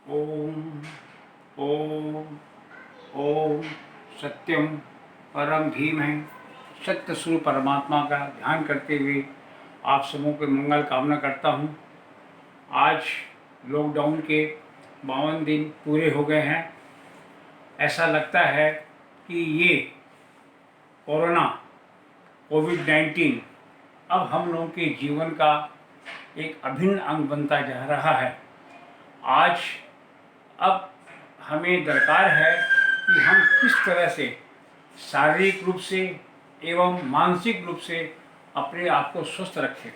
ओम ओम ओम सत्यम परम धीमहि। सत्य स्वरूप परमात्मा का ध्यान करते हुए आप सबों के मंगल कामना करता हूँ। आज लॉकडाउन के 52 दिन पूरे हो गए हैं। ऐसा लगता है कि ये कोरोना कोविड-19 अब हम लोगों के जीवन का एक अभिन्न अंग बनता जा रहा है। आज अब हमें दरकार है कि हम किस तरह से शारीरिक रूप से एवं मानसिक रूप से अपने आप को स्वस्थ रखें।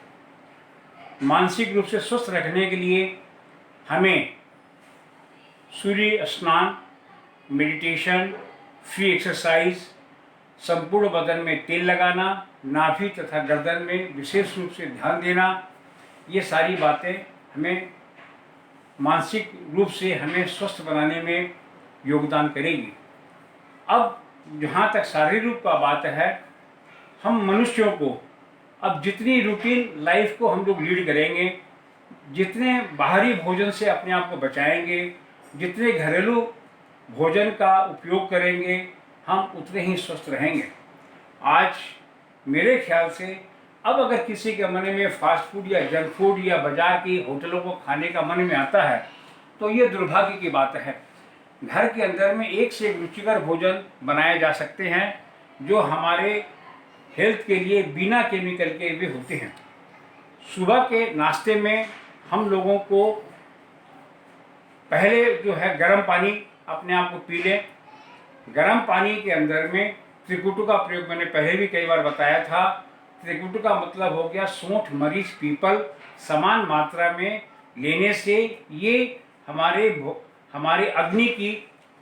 मानसिक रूप से स्वस्थ रखने के लिए हमें सूर्य स्नान, मेडिटेशन, फ्री एक्सरसाइज, संपूर्ण बदन में तेल लगाना, नाभि तथा गर्दन में विशेष रूप से ध्यान देना, ये सारी बातें हमें मानसिक रूप से हमें स्वस्थ बनाने में योगदान करेगी। अब जहाँ तक शारीरिक रूप का बात है, हम मनुष्यों को अब जितनी रूटीन लाइफ को हम लोग लीड करेंगे, जितने बाहरी भोजन से अपने आप को बचाएंगे, जितने घरेलू भोजन का उपयोग करेंगे, हम उतने ही स्वस्थ रहेंगे। आज मेरे ख्याल से अब अगर किसी के मन में फास्ट फूड या जंक फूड या बाजार की होटलों को खाने का मन में आता है, तो ये दुर्भाग्य की बात है। घर के अंदर में एक से एक रुचिकर भोजन बनाए जा सकते हैं जो हमारे हेल्थ के लिए बिना केमिकल के भी होते हैं। सुबह के नाश्ते में हम लोगों को पहले जो है गर्म पानी अपने आप को पी लें। गर्म पानी के अंदर में त्रिकुटु का प्रयोग मैंने पहले भी कई बार बताया था। त्रिकुटु का मतलब हो गया सौंठ, मरीच, पीपल। समान मात्रा में लेने से ये हमारे अग्नि की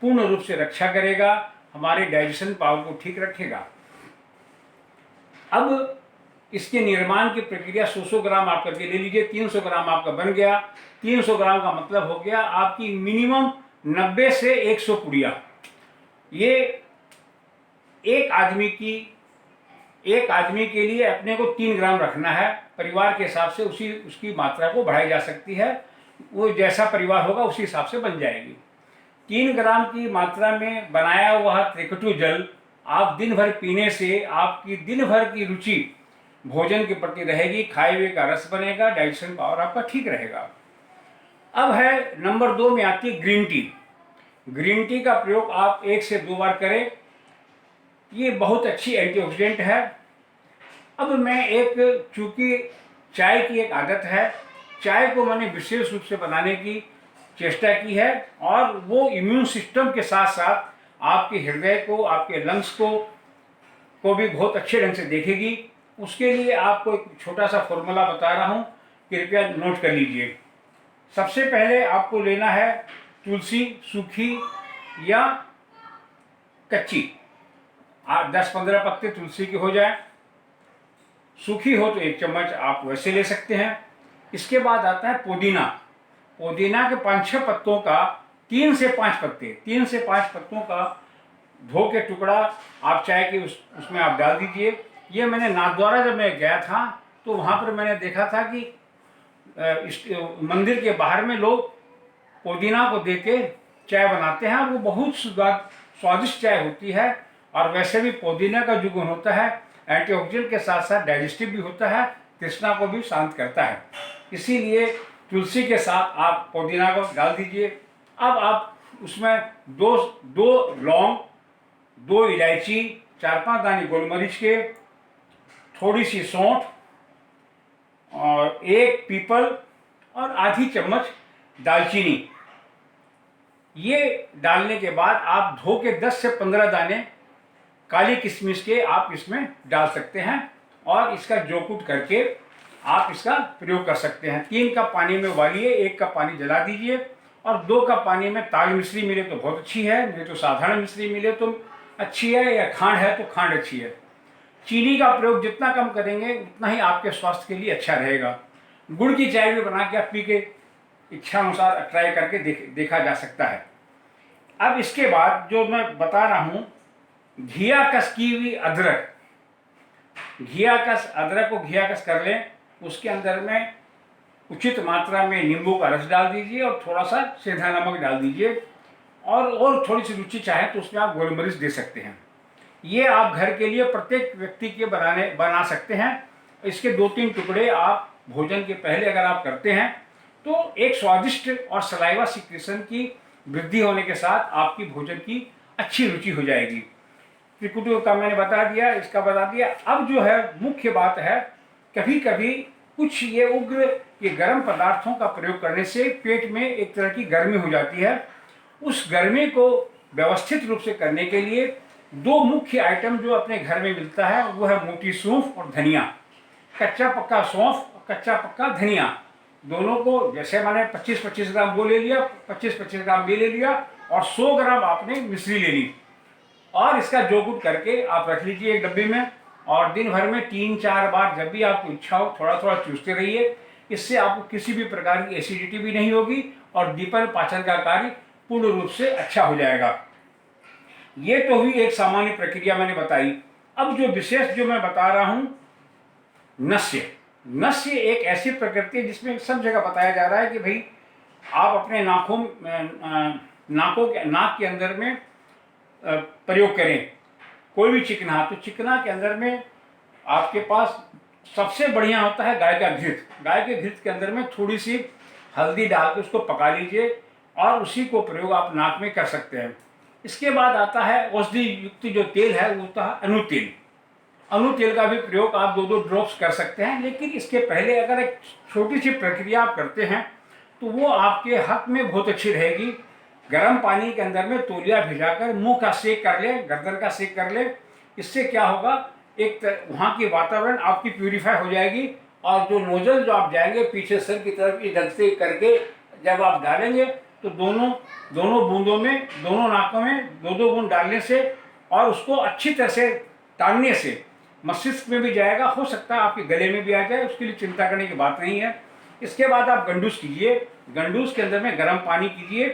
पूर्ण रूप से रक्षा करेगा, हमारे डाइजेशन पावर को ठीक रखेगा। अब इसके निर्माण की प्रक्रिया 100 ग्राम आप करके ले लीजिए। 300 ग्राम आपका बन गया। 300 ग्राम का मतलब हो गया आपकी मिनिमम 90 से 100 पुड़िया। ये एक आदमी के लिए अपने को 3 ग्राम रखना है। परिवार के हिसाब से उसकी मात्रा को बढ़ाई जा सकती है। वो जैसा परिवार होगा उसी हिसाब से बन जाएगी। 3 ग्राम की मात्रा में बनाया हुआ त्रिकुटु जल आप दिन भर पीने से आपकी दिन भर की रुचि भोजन के प्रति रहेगी, खाए हुए का रस बनेगा, डाइजेशन पावर आपका ठीक रहेगा। अब है नंबर 2 में आती है ग्रीन टी। ग्रीन टी का प्रयोग आप 1 से 2 बार करें। ये बहुत अच्छी एंटीऑक्सीडेंट है। अब मैं चूंकि चाय की एक आदत है, चाय को मैंने विशेष रूप से बनाने की चेष्टा की है और वो इम्यून सिस्टम के साथ साथ आपके हृदय को, आपके लंग्स को भी बहुत अच्छे ढंग से देखेगी। उसके लिए आपको एक छोटा सा फॉर्मूला बता रहा हूँ, कृपया नोट कर लीजिए। सबसे पहले आपको लेना है तुलसी, सूखी या कच्ची। 10-15 पत्ते तुलसी के हो जाए। सूखी हो तो 1 चम्मच आप वैसे ले सकते हैं। इसके बाद आता है पुदीना। पुदीना के 5-6 पत्तों का 3 से 5 पत्तों का धो के टुकड़ा आप चाय के उसमें आप डाल दीजिए। ये मैंने नाथद्वारा जब मैं गया था तो वहाँ पर मैंने देखा था कि इस मंदिर के बाहर में लोग पुदीना को देके चाय बनाते हैं और वो बहुत स्वादिष्ट चाय होती है। और वैसे भी पुदीना का जो गुण होता है एंटीऑक्सीडेंट के साथ साथ डाइजेस्टिव भी होता है, तृष्णा को भी शांत करता है। इसीलिए तुलसी के साथ आप पुदीना को डाल दीजिए। अब आप उसमें दो लौंग, 2 इलायची, 4-5 दाने गोलमरीच के, थोड़ी सी सौंठ और 1 पीपल और आधी चम्मच दालचीनी, ये डालने के बाद आप धो के 10 से 15 दाने काली किशमिश के आप इसमें डाल सकते हैं और इसका जोकूट करके आप इसका प्रयोग कर सकते हैं। 3 कप पानी में उबालिए, 1 कप पानी जला दीजिए और 2 कप पानी में ताग मिश्री मिले तो बहुत अच्छी है, नहीं तो साधारण मिश्री मिले तो अच्छी है, या खांड है तो खांड अच्छी है। चीनी का प्रयोग जितना कम करेंगे उतना ही आपके स्वास्थ्य के लिए अच्छा रहेगा। गुड़ की चाय भी बना के आप पी के इच्छा अनुसार ट्राई करके देखा जा सकता है। अब इसके बाद जो मैं बता रहा हूँ, घियाकस की हुई अदरक। घियाकस अदरक को घियाकस कर लें, उसके अंदर में उचित मात्रा में नींबू का रस डाल दीजिए और थोड़ा सा सेंधा नमक डाल दीजिए, और थोड़ी सी रुचि चाहे तो उसमें आप गोलमरीच दे सकते हैं। ये आप घर के लिए प्रत्येक व्यक्ति के बना सकते हैं। इसके 2-3 टुकड़े आप भोजन के पहले अगर आप करते हैं तो एक स्वादिष्ट और सलाइवा सिक्रेशन की वृद्धि होने के साथ आपकी भोजन की अच्छी रुचि हो जाएगी। त्रिकुटि का मैंने बता दिया, इसका बता दिया। अब जो है मुख्य बात है, कभी कभी कुछ ये उग्र ये गर्म पदार्थों का प्रयोग करने से पेट में एक तरह की गर्मी हो जाती है। उस गर्मी को व्यवस्थित रूप से करने के लिए 2 मुख्य आइटम जो अपने घर में मिलता है वो है मोटी सौंफ और धनिया। कच्चा पक्का सौंफ और कच्चा पक्का धनिया, दोनों को जैसे मैंने 25-25 ग्राम वो ले लिया, 25-25 ग्राम ये ले लिया, और 100 ग्राम आपने मिश्री ले ली, और इसका जोगुट करके आप रख लीजिए एक डब्बे में। और दिन भर में 3-4 बार जब भी आपको इच्छा हो थोड़ा थोड़ा चूसते रहिए। इससे आपको किसी भी प्रकार की एसिडिटी भी नहीं होगी और दीपन पाचन का कार्य पूर्ण रूप से अच्छा हो जाएगा। ये तो हुई एक सामान्य प्रक्रिया मैंने बताई। अब जो विशेष जो मैं बता रहा हूं, नस्य। नस्य एक ऐसी प्रकृति है जिसमें सब जगह बताया जा रहा है कि भाई आप अपने नाक के अंदर में प्रयोग करें कोई भी चिकना। तो चिकना के अंदर में आपके पास सबसे बढ़िया होता है गाय का घृत। गाय के घृत के अंदर में थोड़ी सी हल्दी डाल के उसको पका लीजिए और उसी को प्रयोग आप नाक में कर सकते हैं। इसके बाद आता है औषधि युक्त जो तेल है वो होता है अनु तेल। अनु तेल का भी प्रयोग आप 2-2 ड्रॉप्स कर सकते हैं, लेकिन इसके पहले अगर एक छोटी सी प्रक्रिया आप करते हैं तो वो आपके हक में बहुत अच्छी रहेगी। गर्म पानी के अंदर में तौलिया भिजाकर मुंह का सेक कर ले, गर्दन का सेक कर ले। इससे क्या होगा, एक वहाँ की वातावरण आपकी प्यूरिफाई हो जाएगी, और जो नोजल जो आप जाएंगे पीछे सर की तरफ इधर से करके जब आप डालेंगे तो दोनों बूंदों में, दोनों नाकों में 2-2 बूंद डालने से और उसको अच्छी तरह से टांगने से मस्तिष्क में भी जाएगा। हो सकता है आपके गले में भी आ जाए, उसके लिए चिंता करने की बात नहीं है। इसके बाद आप गंडूस कीजिए। गंडूस के अंदर में गर्म पानी कीजिए।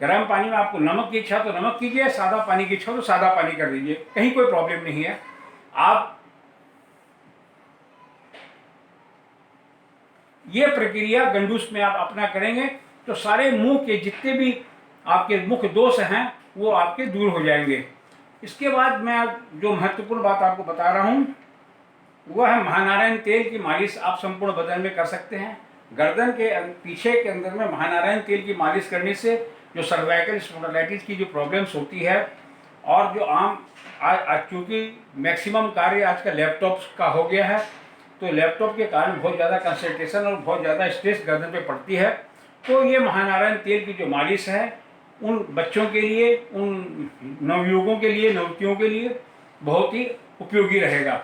गर्म पानी में आपको नमक की इच्छा तो नमक कीजिए, सादा पानी की इच्छा तो सादा पानी कर दीजिए, कहीं कोई प्रॉब्लम नहीं है। आप ये प्रक्रिया गंडूस में आप अपना करेंगे तो सारे मुंह के जितने भी आपके मुख्य दोष हैं वो आपके दूर हो जाएंगे। इसके बाद मैं जो महत्वपूर्ण बात आपको बता रहा हूँ वह है महानारायण तेल की मालिश आप संपूर्ण बदन में कर सकते हैं। गर्दन के पीछे के अंदर में महानारायण तेल की मालिश करने से जो सर्वाइकल स्पॉन्डिलाइटिस की जो प्रॉब्लम्स होती है, और जो आम चूँकि मैक्सिमम कार्य आज का लैपटॉप का हो गया है, तो लैपटॉप के कारण बहुत ज़्यादा कंसंट्रेशन और बहुत ज़्यादा स्ट्रेस गर्दन पे पड़ती है। तो ये महानारायण तेल की जो मालिश है उन बच्चों के लिए, उन नवयुवकों के लिए, नवतियों के लिए बहुत ही उपयोगी रहेगा।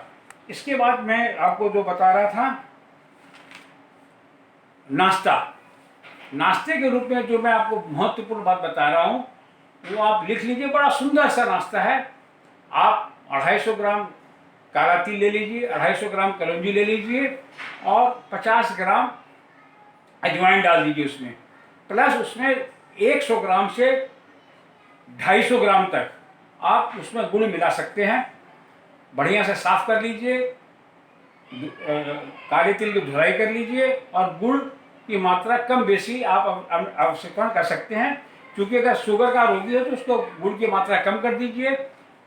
इसके बाद मैं आपको जो बता रहा था नाश्ते के रूप में जो मैं आपको महत्वपूर्ण बात बता रहा हूँ वो आप लिख लीजिए। बड़ा सुंदर सा नाश्ता है। आप 250 ग्राम काला तिल ले लीजिए, 250 ग्राम कलौंजी ले लीजिए और 50 ग्राम अजवाइन डाल दीजिए उसमें, प्लस उसमें 100 ग्राम से 250 ग्राम तक आप उसमें गुड़ मिला सकते हैं। बढ़िया से साफ कर लीजिए, काले तिल की धुलाई कर लीजिए और गुड़ की मात्रा कम बेसी आप आवश्यकता कर सकते हैं। क्योंकि अगर शुगर का रोगी है तो उसको गुड़ की मात्रा कम कर दीजिए,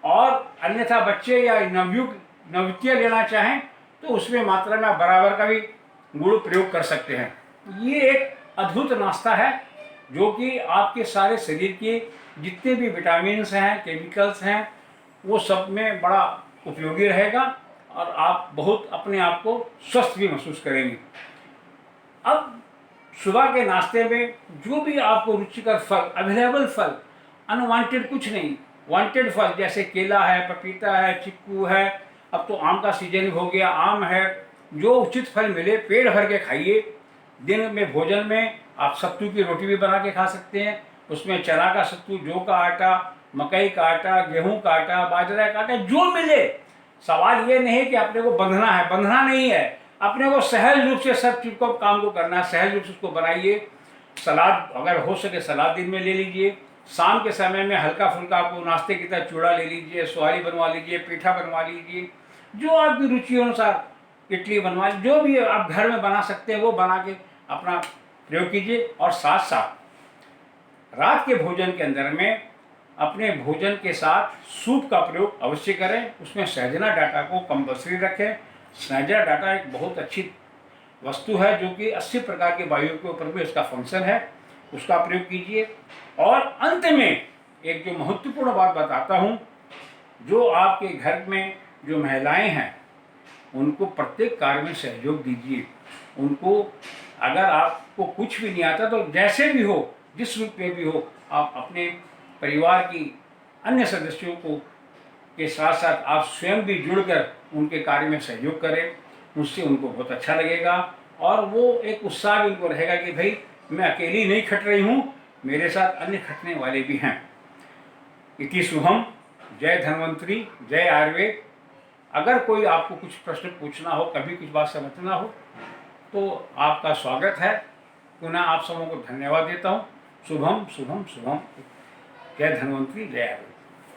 और अन्यथा बच्चे या नवयुवतियाँ लेना चाहें तो उसमें मात्रा में आप बराबर का भी गुड़ प्रयोग कर सकते हैं। ये एक अद्भुत नाश्ता है जो कि आपके सारे शरीर के जितने भी विटामिन्स हैं, केमिकल्स हैं, वो सब में बड़ा उपयोगी रहेगा और आप बहुत अपने आप को स्वस्थ भी महसूस करेंगे। अब सुबह के नाश्ते में जो भी आपको रुचिकर फल, अवेलेबल फल, अनवांटेड कुछ नहीं, वांटेड फल जैसे केला है, पपीता है, चिक्कू है, अब तो आम का सीजन हो गया, आम है, जो उचित फल मिले पेट भर के खाइए। दिन में भोजन में आप सत्तू की रोटी भी बना के खा सकते हैं। उसमें चना का सत्तू, जौ का आटा, मकई का आटा, गेहूं का आटा, बाजरा का आटा, जो मिले। सवाल ये नहीं कि अपने को बंधना है, बंधना नहीं है, अपने को सहज रूप से सब चीज को काम को करना है, सहज रूप से उसको बनाइए। सलाद अगर हो सके सलाद दिन में ले लीजिए। शाम के समय में हल्का फुल्का आपको नाश्ते की तरह चूड़ा ले लीजिए, सुहारी बनवा लीजिए, पीठा बनवा लीजिए, जो आपकी रुचि अनुसार इडली बनवा, जो भी आप घर में बना सकते हैं वो बना के अपना प्रयोग कीजिए। और साथ साथ रात के भोजन के अंदर में अपने भोजन के साथ सूप का प्रयोग अवश्य करें। उसमें सहजना डाटा को कंपल्सरी रखें। सहजना डाटा एक बहुत अच्छी वस्तु है जो कि 80 प्रकार के वायु के ऊपर भी उसका फंक्शन है, उसका प्रयोग कीजिए। और अंत में एक जो महत्वपूर्ण बात बताता हूँ, जो आपके घर में जो महिलाएं हैं उनको प्रत्येक कार्य में सहयोग दीजिए। उनको अगर आपको कुछ भी नहीं आता तो जैसे भी हो, जिस रूप में भी हो, आप अपने परिवार की अन्य सदस्यों को के साथ साथ आप स्वयं भी जुड़कर उनके कार्य में सहयोग करें। उससे उनको बहुत अच्छा लगेगा और वो एक उत्साह भी उनको रहेगा कि भाई मैं अकेली नहीं खट रही हूँ, मेरे साथ अन्य खटने वाले भी हैं। इति शुभम। जय धन्वंतरी, जय आयुर्वेद। अगर कोई आपको कुछ प्रश्न पूछना हो, कभी कुछ बात समझना हो तो आपका स्वागत है। पुनः आप सबों को धन्यवाद देता हूँ। शुभम शुभम शुभम। जय धन्वंतरी, जय आयुर्वेद।